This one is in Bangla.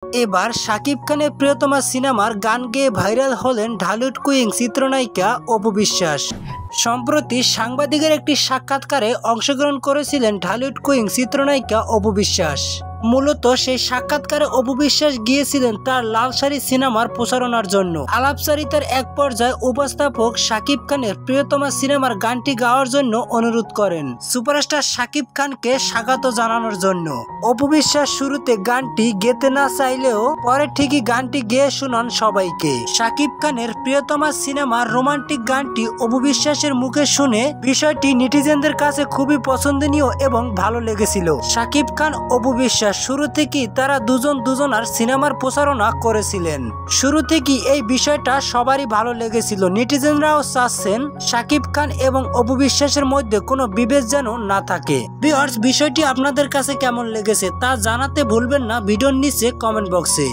এবার শাকিব খানের প্রিয়তমা সিনেমার গান গেয়ে ভাইরাল হলেন ঢালিউড কুইন চিত্রনায়িকা অপু বিশ্বাস। সম্প্রতি সাংবাদিকের একটি সাক্ষাৎকারে অংশগ্রহণ করেছিলেন ঢালিউড কুইন চিত্রনায়িকা অপু বিশ্বাস। মূলত সেই সাক্ষাৎকারে অপু বিশ্বাস গিয়েছিলেন তার লাল শাড়ি সিনেমার প্রচারণার জন্য। আলাপচারিতার এক পর্যায়ে উপস্থাপক শাকিব খানের প্রিয়তমা সিনেমার গানটি গাওয়ার জন্য অনুরোধ করেন সুপারস্টার শাকিব খানকে স্বাগত জানানোর জন্য। অপু বিশ্বাস শুরুতে গানটি গেতে না চাইলেও পরে ঠিকই গানটি গেয়ে শোনান সবাইকে। শাকিব খানের প্রিয়তমা সিনেমার রোমান্টিক গানটি অপু বিশ্বাসের মুখে শুনে বিষয়টি নেটিজেনদের কাছে খুবই পছন্দনীয় এবং ভালো লেগেছিল। শাকিব খান অপু বিশ্বাস শুরু থেকেই তারা দুজনার সিনেমার প্রচারণা করেছিলেন। শুরু থেকেই এই বিষয়টা সবারই ভালো লেগেছিল। নেটিজেনরাও চাচ্ছেন শাকিব খান এবং অপু বিশ্বাসের মধ্যে কোনো বিভেদ যেন না থাকে। ভিউয়ার্স, বিষয়টি আপনাদের কাছে কেমন লেগেছে তা জানাতে ভুলবেন না ভিডিওর নিচে কমেন্ট বক্সে।